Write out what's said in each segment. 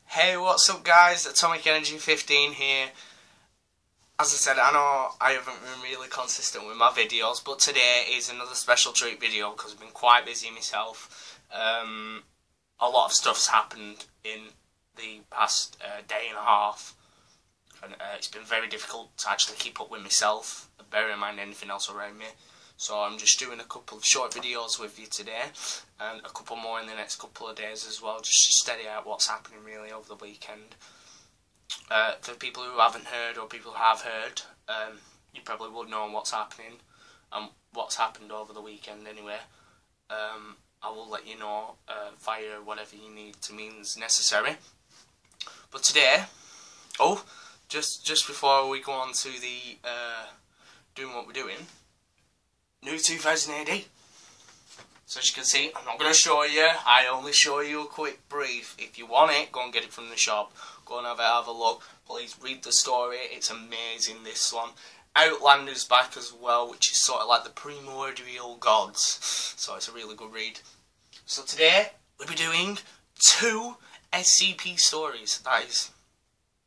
Hey, what's up guys? Atomic Energy 15 here. As I said, I know I haven't been really consistent with my videos, but today is another special treat video because I've been quite busy myself. A lot of stuff's happened in the past day and a half, and it's been very difficult to actually keep up with myself, bearing in mind anything else around me. So I'm just doing a couple of short videos with you today, and a couple more in the next couple of days as well, just to steady out what's happening really over the weekend. For people who haven't heard, or people who have heard, you probably would know what's happening, and what's happened over the weekend anyway. I will let you know via whatever you need to means necessary. But today, just before we go on to the doing what we're doing, new 2000 AD. So as you can see, I'm not going to show you, I only show you a quick brief. If you want it, go and get it from the shop. Go and have a look. Please read the story, it's amazing, this one. Outlander's back as well, which is sort of like the primordial gods. So it's a really good read. So today, we'll be doing 2 SCP stories. That is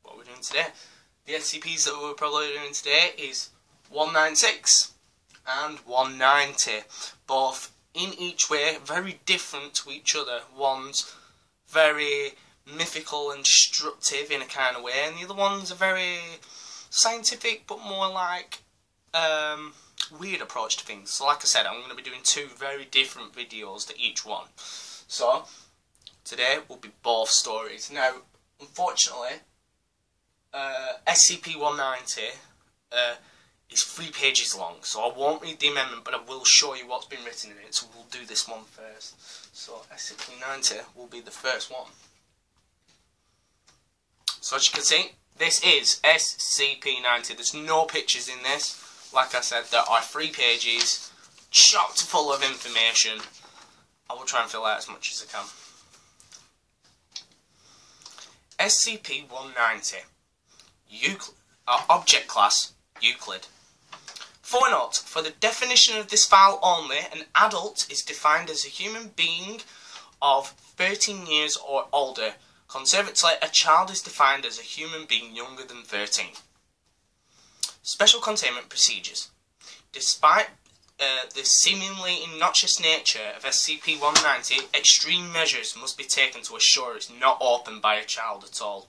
what we're doing today. The SCPs that we're probably doing today is 196 and 190. Both in each way very different to each other. One's very mythical and destructive in a kind of way, and the other one's a very scientific but more like weird approach to things. So like I said, I'm going to be doing 2 very different videos to each one. So today will be both stories. Now unfortunately SCP-190 is 3 pages long, so I won't read the amendment, but I will show you what's been written in it. So we'll do this one first. So SCP-90 will be the first one. So as you can see, this is SCP-90. There's no pictures in this. Like I said, there are 3 pages, chocked full of information. I will try and fill out as much as I can. SCP-190. Euclid. Object class, Euclid. Footnote: for the definition of this file only, an adult is defined as a human being of 13 years or older. Conservatively, a child is defined as a human being younger than 13. Special containment procedures. Despite the seemingly innocuous nature of SCP-190, extreme measures must be taken to assure it's not opened by a child at all.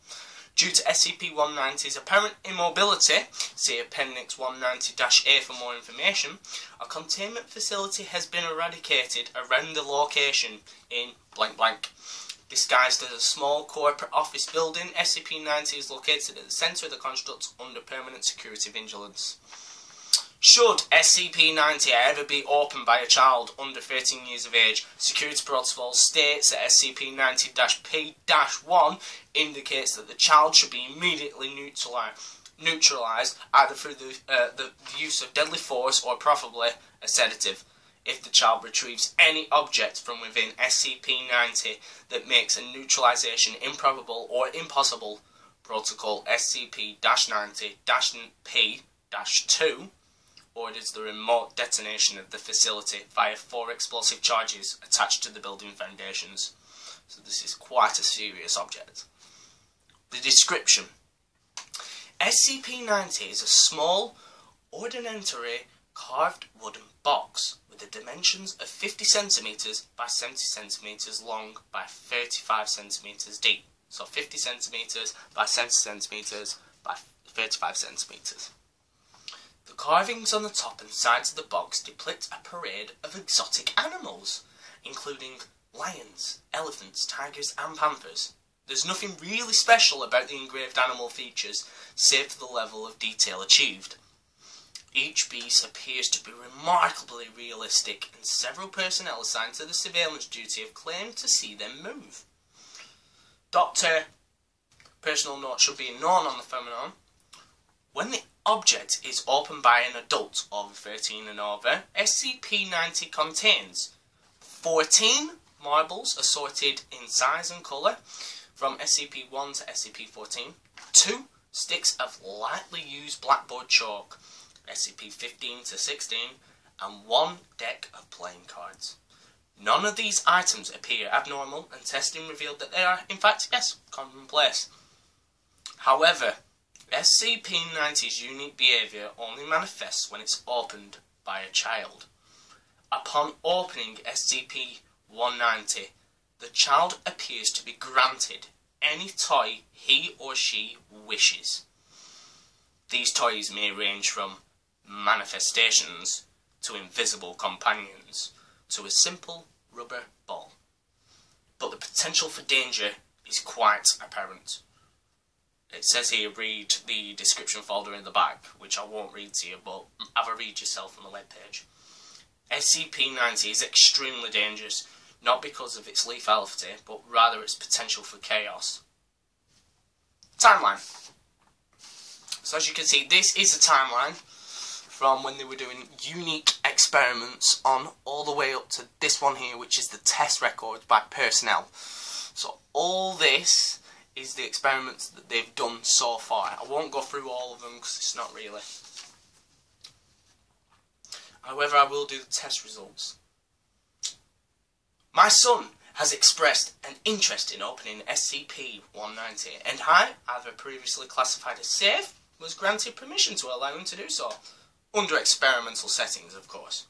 Due to SCP-190's apparent immobility, see Appendix 190-A for more information, a containment facility has been eradicated around the location in blank blank. Disguised as a small corporate office building, SCP-90 is located at the centre of the construct under permanent security vigilance. Should SCP-90 ever be opened by a child under 13 years of age, security protocol states that SCP-90-P-1 indicates that the child should be immediately neutralised either through the use of deadly force or preferably a sedative. If the child retrieves any object from within SCP-90 that makes a neutralisation improbable or impossible, Protocol SCP-90-P-2 orders the remote detonation of the facility via 4 explosive charges attached to the building foundations. So this is quite a serious object. The description. SCP-90 is a small, ordinary carved wooden box with the dimensions of 50 cm by 70 cm long by 35 cm deep. So 50 cm by 70 cm by 35 cm. The carvings on the top and sides of the box depict a parade of exotic animals, including lions, elephants, tigers and panthers. There's nothing really special about the engraved animal features, save for the level of detail achieved. Each beast appears to be remarkably realistic, and several personnel assigned to the surveillance duty have claimed to see them move. Doctor, personal note should be known on the phenomenon. When the object is opened by an adult over 13 and over, SCP-90 contains 14 marbles assorted in size and colour from SCP-1 to SCP-14, 2 sticks of lightly used blackboard chalk, SCP-15 to 16, and 1 deck of playing cards. None of these items appear abnormal, and testing revealed that they are, in fact, yes, commonplace. However, SCP-190's unique behaviour only manifests when it's opened by a child. Upon opening SCP-190, the child appears to be granted any toy he or she wishes. These toys may range from manifestations to invisible companions to a simple rubber ball. But the potential for danger is quite apparent. It says here, read the description folder in the back, which I won't read to you, but have a read yourself on the webpage. SCP-190 is extremely dangerous, not because of its lethality, but rather its potential for chaos. Timeline. So as you can see, this is a timeline from when they were doing unique experiments on all the way up to this one here, which is the test records by personnel. So all this is the experiments that they've done so far. I won't go through all of them because it's not really. However, I will do the test results. My son has expressed an interest in opening SCP-190, and I, either previously classified as safe, was granted permission to allow him to do so, under experimental settings, of course.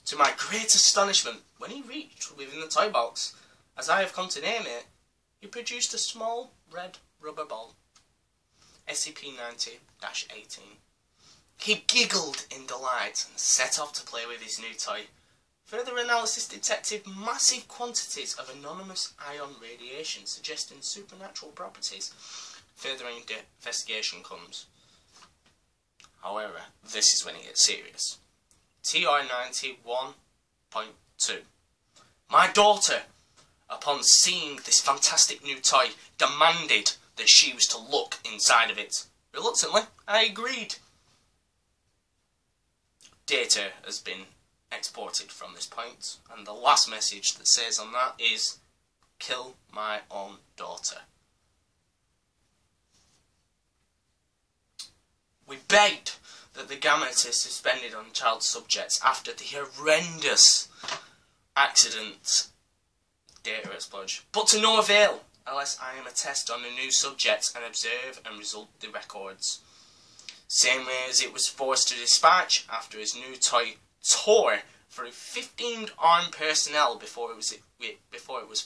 To my great astonishment, when he reached within the toy box, as I have come to name it, he produced a small red rubber ball, SCP-90-18. He giggled in delight and set off to play with his new toy. Further analysis detected massive quantities of anonymous ion radiation suggesting supernatural properties. Further investigation comes. However, this is when it gets serious. TR-91.2. My daughter, upon seeing this fantastic new toy, demanded that she was to look inside of it. Reluctantly, I agreed. Data has been exported from this point, and the last message that says on that is, kill my own daughter. We begged that the gamma is suspended on child subjects after the horrendous accident data explosion, but to no avail, unless I am a test on the new subjects and observe and result the records. Same way as it was forced to dispatch after his new toy tore through 15 armed personnel before it was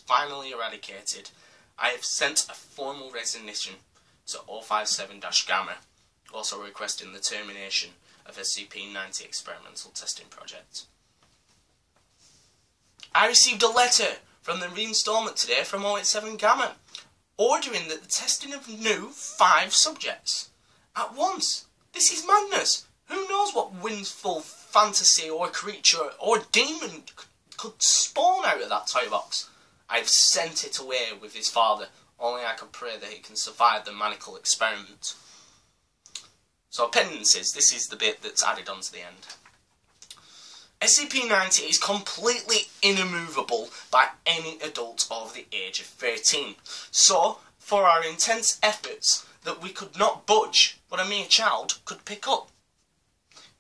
finally eradicated. I have sent a formal resignation to 057-Gamma, also requesting the termination of SCP-190 experimental testing project. I received a letter from the reinstallment today from 087-Gamma, ordering that the testing of new 5 subjects at once. This is madness. Who knows what whimful fantasy or creature or demon could spawn out of that toy box? I have sent it away with his father. Only I can pray that he can survive the maniacal experiment. So appendices, this is the bit that's added on to the end. SCP-190 is completely immovable by any adult over the age of 13. So, for our intense efforts that we could not budge what a mere child could pick up.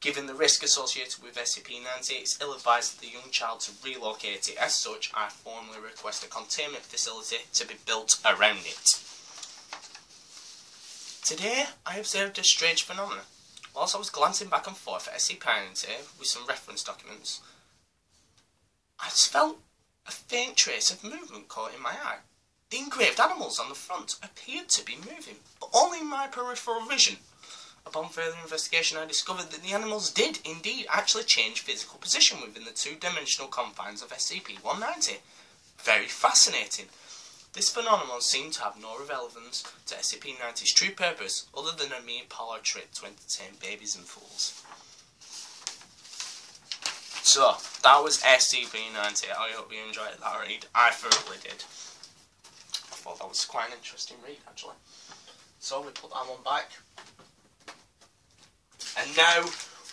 Given the risk associated with SCP-190, it's ill-advised for the young child to relocate it. As such, I formally request a containment facility to be built around it. Today, I observed a strange phenomenon. Whilst I was glancing back and forth at SCP-190 with some reference documents, I just felt a faint trace of movement caught in my eye. The engraved animals on the front appeared to be moving, but only in my peripheral vision. Upon further investigation, I discovered that the animals did indeed actually change physical position within the 2-dimensional confines of SCP-190. Very fascinating. This phenomenon seemed to have no relevance to SCP-190's true purpose, other than a mere parlour trick to entertain babies and fools. So, that was SCP-190. I hope you enjoyed that read. I thoroughly did. I thought that was quite an interesting read, actually. So, we put that one back. And now,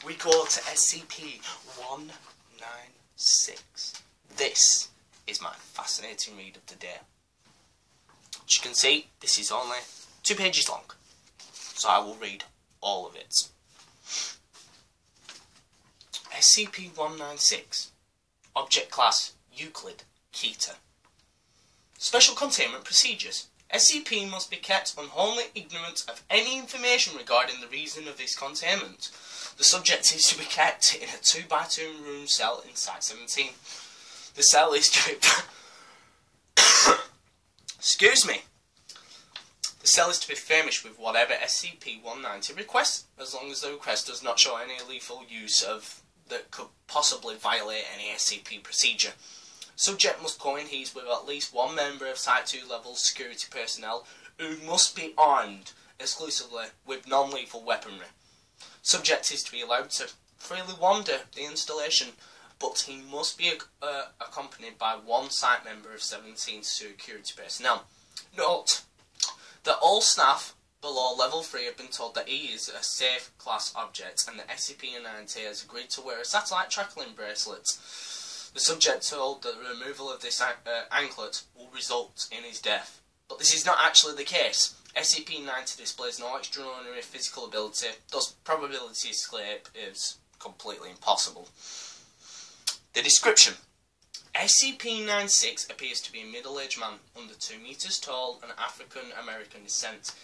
we go to SCP-196. This is my fascinating read of the day. As you can see, this is only 2 pages long, so I will read all of it. SCP-196, Object Class Euclid Keter. Special containment procedures. SCP must be kept unwholly ignorant of any information regarding the reason of this containment. The subject is to be kept in a 2x2 room cell in Site-17. The cell is to be excuse me. The cell is to be furnished with whatever SCP-190 requests, as long as the request does not show any lethal use of that could possibly violate any SCP procedure. Subject must coincide with at least one member of Site 2 level security personnel who must be armed exclusively with non-lethal weaponry. Subject is to be allowed to freely wander the installation, but he must be accompanied by one site member of 17 security personnel. Note that all staff below level 3 have been told that he is a safe class object, and the SCP-190 has agreed to wear a satellite tracking bracelet. The subject told that the removal of this anklet will result in his death. But this is not actually the case. SCP-190 displays no extraordinary physical ability, thus probability escape is completely impossible. The description. SCP-196 appears to be a middle-aged man, under 2 meters tall and African-American descent.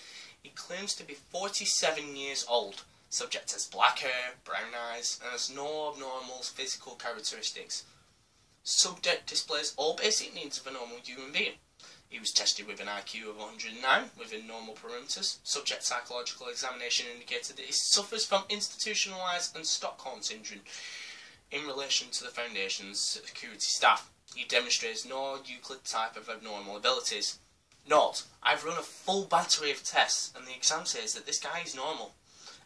He claims to be 47 years old. Subject has black hair, brown eyes, and has no abnormal physical characteristics. Subject displays all basic needs of a normal human being. He was tested with an IQ of 109 within normal parameters. Subject's psychological examination indicated that he suffers from institutionalized and Stockholm syndrome in relation to the Foundation's security staff. He demonstrates no Euclid type of abnormal abilities. Note, I've run a full battery of tests and the exam says that this guy is normal.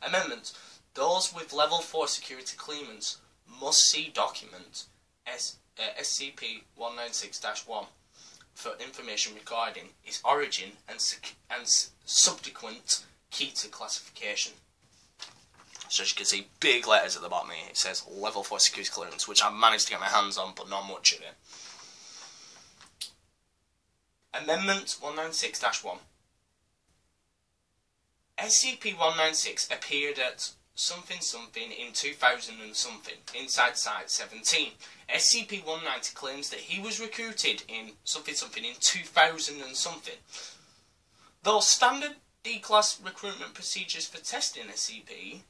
Amendment, those with level 4 security clearance must see document SCP-196-1 for information regarding its origin and subsequent Keter classification. So as you can see, big letters at the bottom here. It says level 4 security clearance, which I've managed to get my hands on, but not much of it. Amendment 196-1. SCP-196 appeared at something in 2000 and something, inside Site-17. SCP-190 claims that he was recruited in something in 2000 and something. Though standard D-class recruitment procedures for testing SCP,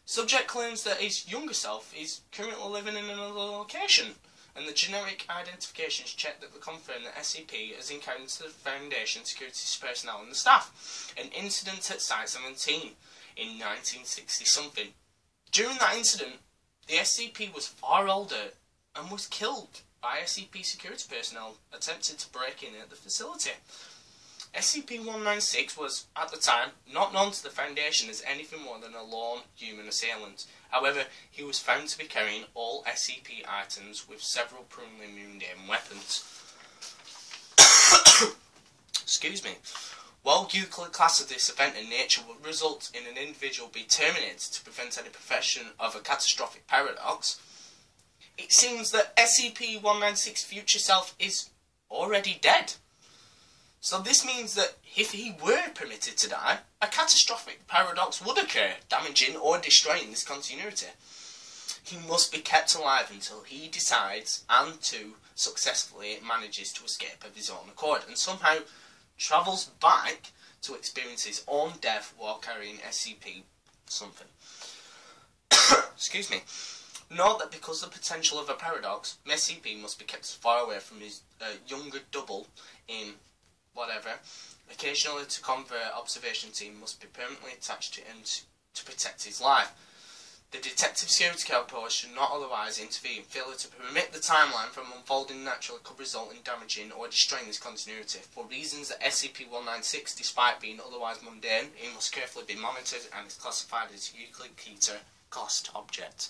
subject claims that his younger self is currently living in another location, and the generic identifications check that confirm that SCP has encountered the Foundation security personnel and the staff. An incident at Site-17 in 1960-something. During that incident, the SCP was far older and was killed by SCP security personnel attempting to break in at the facility. SCP-196 was, at the time, not known to the Foundation as anything more than a lone human assailant. However, he was found to be carrying all SCP items with several mundane weapons. Excuse me. While Euclid classes this event in nature would result in an individual being terminated to prevent any progression of a catastrophic paradox, it seems that SCP-196's future self is already dead. So this means that if he were permitted to die, a catastrophic paradox would occur, damaging or destroying this continuity. He must be kept alive until he decides and successfully manages to escape of his own accord and somehow travels back to experience his own death while carrying SCP something. Excuse me. Note that because of the potential of a paradox, SCP must be kept far away from his younger double in whatever. Occasionally, to convert observation team must be permanently attached to him to protect his life. The Detective Security Corps should not otherwise intervene. Failure to permit the timeline from unfolding naturally could result in damaging or destroying this continuity. For reasons that SCP-196, despite being otherwise mundane, it must carefully be monitored and is classified as Euclid Keter classed object.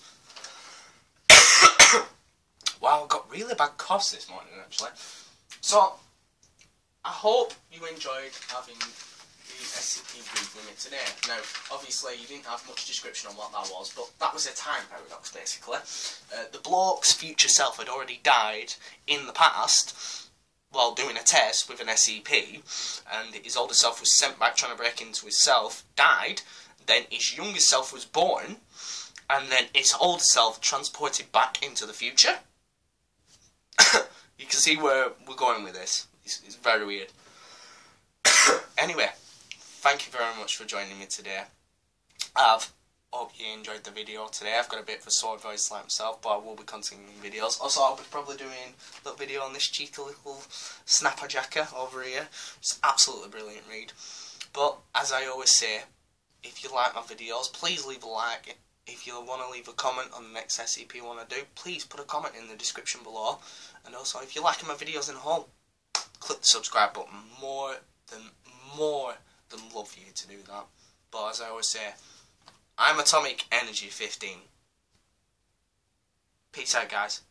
Wow, I've got really bad coughs this morning actually. So, I hope you enjoyed having the SCP brief limit today. Now, obviously, you didn't have much description on what that was, but that was a time paradox, basically. The bloke's future self had already died in the past while doing a test with an SCP, and his older self was sent back trying to break into his self, died, then his younger self was born, and then his older self transported back into the future. You can see where we're going with this. It's very weird. Anyway, thank you very much for joining me today. Hope you enjoyed the video today. I've got a bit of a sore voice like myself, but I will be continuing videos. Also, I'll be probably doing a little video on this cheeky little snapperjacker over here. It's absolutely brilliant read. But, as I always say, if you like my videos, please leave a like. If you want to leave a comment on the next SCP you want to do, please put a comment in the description below. And also, if you're liking my videos in whole, click the subscribe button. More than love for you to do that. But as I always say, I'm Atomic Energy 15. Peace out, guys.